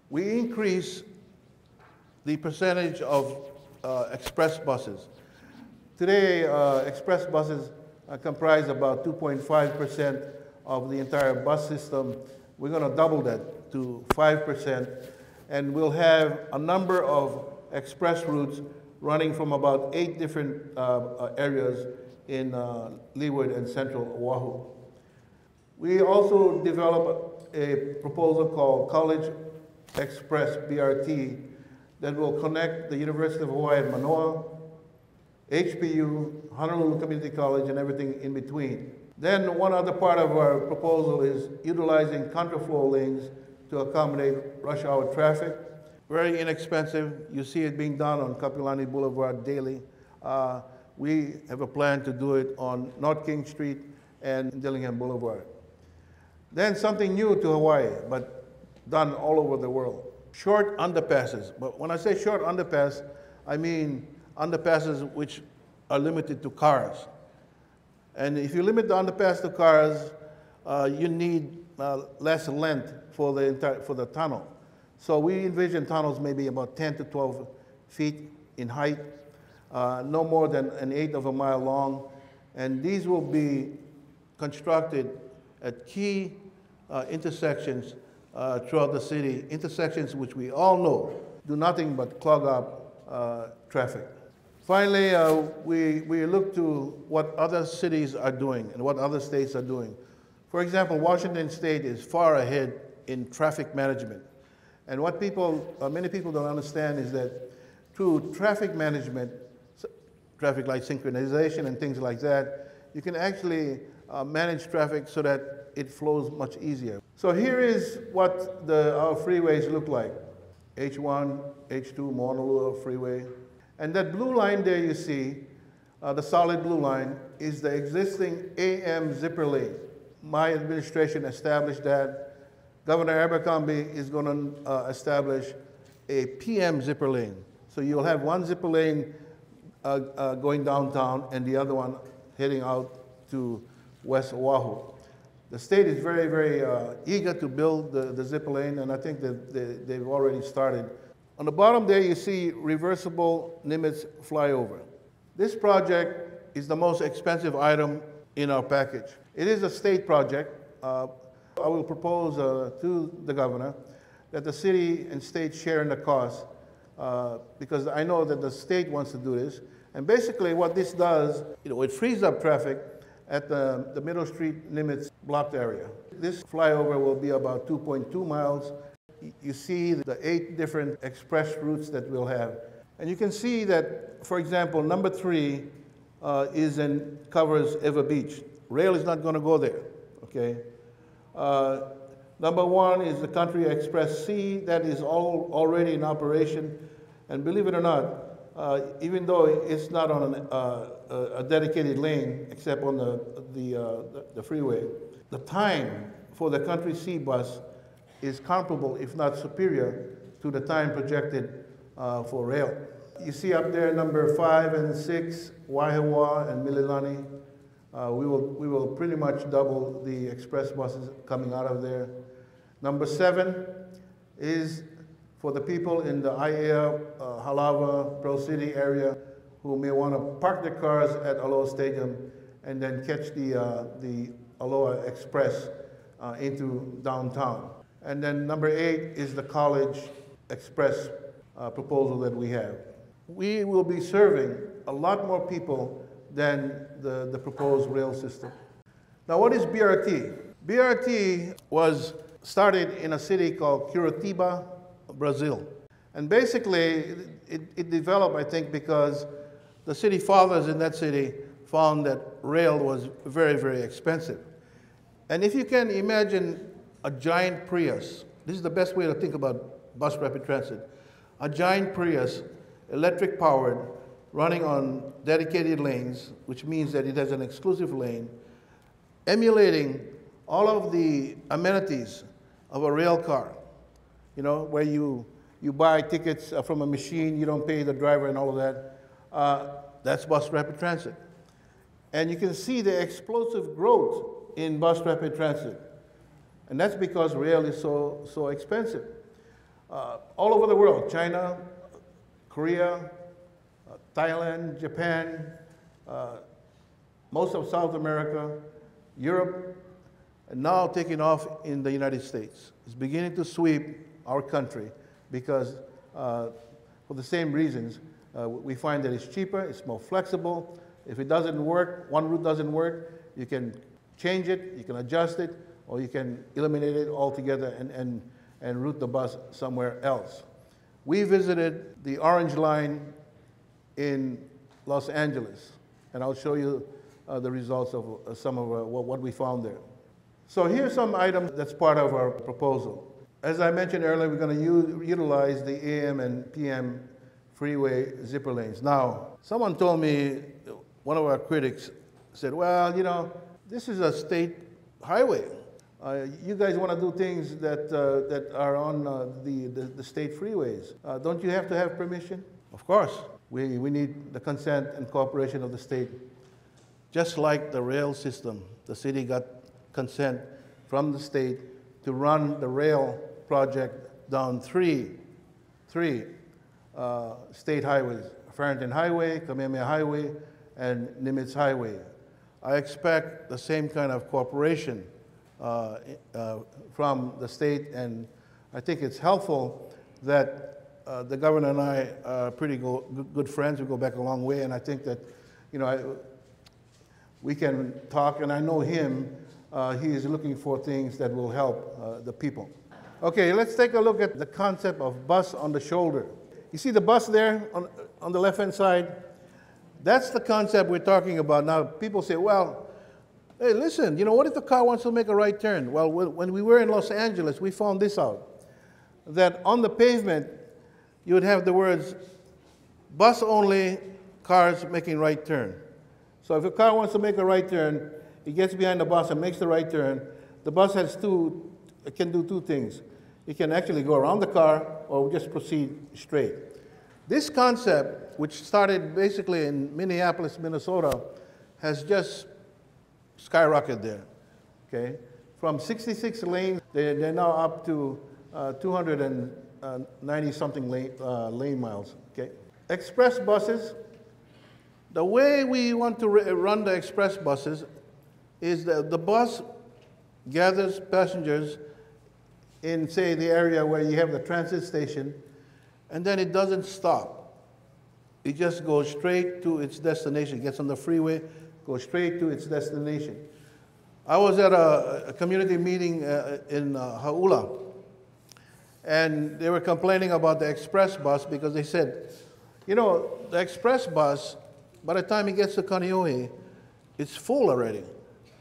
We increase the percentage of express buses. Today, express buses comprise about 2.5% of the entire bus system. We're going to double that to 5%, and we'll have a number of express routes running from about 8 different areas in Leeward and Central Oahu. We also developed a proposal called College Express BRT that will connect the University of Hawaii at Manoa, HPU, Honolulu Community College, and everything in between. Then one other part of our proposal is utilizing contraflow lanes to accommodate rush hour traffic. Very inexpensive. You see it being done on Kapilani Boulevard daily. We have a plan to do it on North King Street and Dillingham Boulevard. Then something new to Hawaii, but done all over the world. Short underpasses. But when I say short underpass, I mean underpasses which are limited to cars. And if you limit the underpass to cars, you need less length for the tunnel. So we envision tunnels maybe about 10 to 12 feet in height, no more than an eighth of a mile long. And these will be constructed at key intersections throughout the city, intersections which we all know do nothing but clog up traffic. Finally, we look to what other cities are doing and what other states are doing. For example, Washington State is far ahead in traffic management. And what many people don't understand is that through traffic management, traffic light synchronization and things like that, you can actually manage traffic so that it flows much easier. So here is what our freeways look like. H1, H2, Honolulu Freeway. And that blue line there you see, the solid blue line, is the existing AM zipper lane. My administration established that. Governor Abercrombie is going to establish a PM zipper lane. So you'll have one zipper lane going downtown and the other one heading out to West Oahu. The state is very, very eager to build the zipper lane, and I think that they've already started. On the bottom there, you see reversible Nimitz flyover. This project is the most expensive item in our package. It is a state project. I will propose to the governor that the city and state share in the cost because I know that the state wants to do this. And basically what this does, it frees up traffic at the Middle Street Nimitz blocked area. This flyover will be about 2.2 miles. You see the 8 different express routes that we'll have. And you can see that, for example, number 3 covers Ewa Beach. Rail is not going to go there, okay? Number 1 is the Country Express C that is already in operation. And believe it or not, even though it's not on a dedicated lane, except on the freeway, the time for the Country C bus is comparable, if not superior, to the time projected for rail. You see up there number 5 and 6, Waihawa and Mililani. We will pretty much double the express buses coming out of there. Number 7 is for the people in the Aiea, Halawa, Pearl City area who may want to park their cars at Aloha Stadium and then catch the Aloha Express into downtown. And then number 8 is the College Express proposal that we have. We will be serving a lot more people than the proposed rail system. Now, what is BRT? BRT was started in a city called Curitiba, Brazil. And basically, it developed, I think, because the city fathers in that city found that rail was very, very expensive. And if you can imagine a giant Prius, this is the best way to think about bus rapid transit, a giant Prius, electric powered, running on dedicated lanes, which means that it has an exclusive lane, emulating all of the amenities of a rail car, where you buy tickets from a machine, you don't pay the driver and all of that. That's bus rapid transit. And you can see the explosive growth in bus rapid transit. And that's because rail is so expensive. All over the world, China, Korea, Thailand, Japan, most of South America, Europe, and now taking off in the United States. It's beginning to sweep our country because for the same reasons, we find that it's cheaper, it's more flexible. If it doesn't work, one route doesn't work, you can change it, you can adjust it, or you can eliminate it altogether and route the bus somewhere else. We visited the Orange Line in Los Angeles, and I'll show you the results of some of what we found there. So here's some items that's part of our proposal. As I mentioned earlier, we're going to utilize the AM and PM freeway zipper lanes. Now, someone told me, one of our critics said, well, you know, this is a state highway. You guys want to do things that are on the state freeways. Don't you have to have permission? Of course. We need the consent and cooperation of the state. Just like the rail system, the city got consent from the state to run the rail project down three state highways, Farrington Highway, Kamehameha Highway, and Nimitz Highway. I expect the same kind of cooperation from the state, and I think it's helpful that the governor and I are pretty good friends. We go back a long way, and I think that, you know, we can talk, and I know him. He is looking for things that will help the people. Okay, let's take a look at the concept of bus on the shoulder. You see the bus there on the left-hand side? That's the concept we're talking about. Now, people say, well, hey, listen, you know, what if the car wants to make a right turn? Well, when we were in Los Angeles, we found this out, that on the pavement, you would have the words, bus only, cars making right turn. So if a car wants to make a right turn, it gets behind the bus and makes the right turn. The bus can do two things. It can actually go around the car or just proceed straight. This concept, which started basically in Minneapolis, Minnesota, has just skyrocketed there, okay? From 66 lanes, they're now up to 290-something lane miles, okay? Express buses, the way we want to run the express buses is that the bus gathers passengers in, say, the area where you have the transit station, and then it doesn't stop. It just goes straight to its destination, gets on the freeway, goes straight to its destination. I was at a community meeting in Hauula, and they were complaining about the express bus because they said, you know, the express bus, by the time it gets to Kaneohe, it's full already.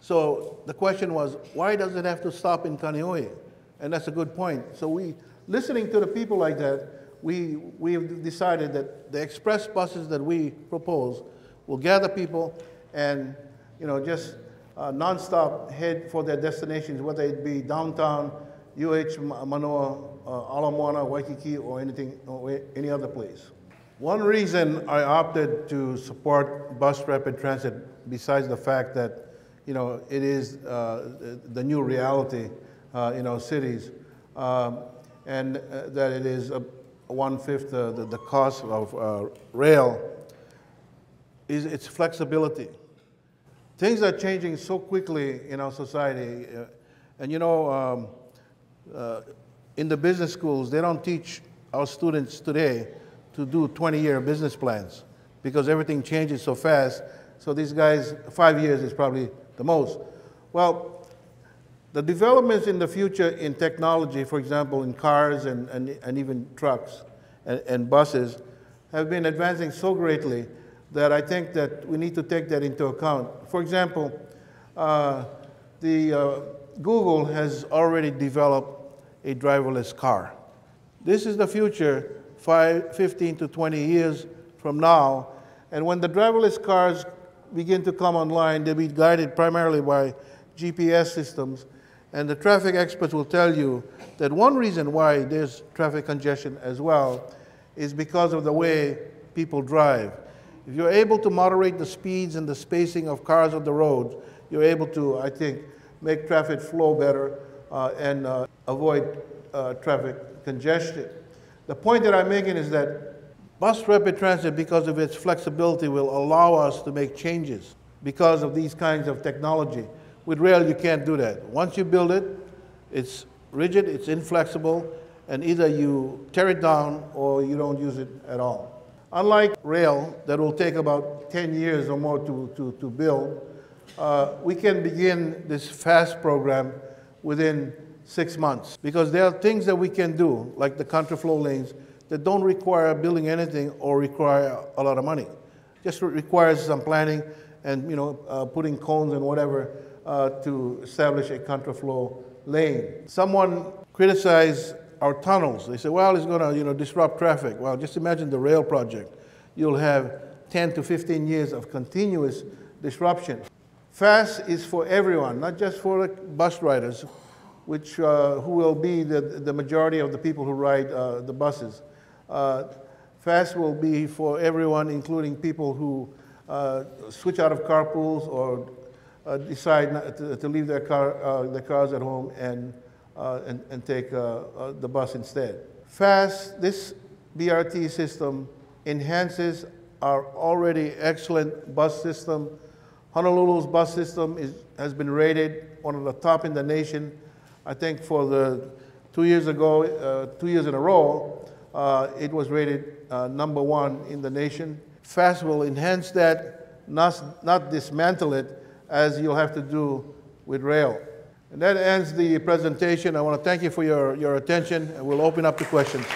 So the question was, why does it have to stop in Kaneohe? And that's a good point. So listening to the people like that, we've decided that the express buses that we propose will gather people and, you know, just nonstop head for their destinations, whether it be downtown, UH, Manoa, Ala Moana, Waikiki, or any other place. One reason I opted to support bus rapid transit, besides the fact that, you know, it is the new reality in our cities, and that it is one-fifth the cost of rail, is its flexibility. Things are changing so quickly in our society, and you know, in the business schools, they don't teach our students today to do 20-year business plans because everything changes so fast. So these guys, 5 years is probably the most. Well, the developments in the future in technology, for example, in cars and even trucks and buses, have been advancing so greatly that I think that we need to take that into account. For example, Google has already developed a driverless car. This is the future 15 to 20 years from now, and when the driverless cars begin to come online, they'll be guided primarily by GPS systems, and the traffic experts will tell you that one reason why there's traffic congestion as well is because of the way people drive. If you're able to moderate the speeds and the spacing of cars on the road, you're able to, I think, make traffic flow better and avoid traffic congestion. The point that I'm making is that bus rapid transit, because of its flexibility, will allow us to make changes because of these kinds of technology. With rail, you can't do that. Once you build it, it's rigid, it's inflexible, and either you tear it down or you don't use it at all. Unlike rail, that will take about 10 years or more to build, we can begin this FAST program within 6 months, because there are things that we can do, like the contraflow lanes, that don't require building anything or require a lot of money. Just requires some planning and putting cones and whatever to establish a contraflow lane. Someone criticized our tunnels. They say, well, it's going to disrupt traffic. Well, just imagine the rail project. You'll have 10 to 15 years of continuous disruption. FAST is for everyone, not just for the bus riders, which who will be the majority of the people who ride the buses. FAST will be for everyone, including people who switch out of carpools or decide not to leave their cars at home and take the bus instead. FAST, this BRT system, enhances our already excellent bus system. Honolulu's bus system has been rated one of the top in the nation. I think for the 2 years ago, 2 years in a row, it was rated #1 in the nation. FAST will enhance that, not dismantle it, as you'll have to do with rail. And that ends the presentation. I want to thank you for your attention, and we'll open up to questions.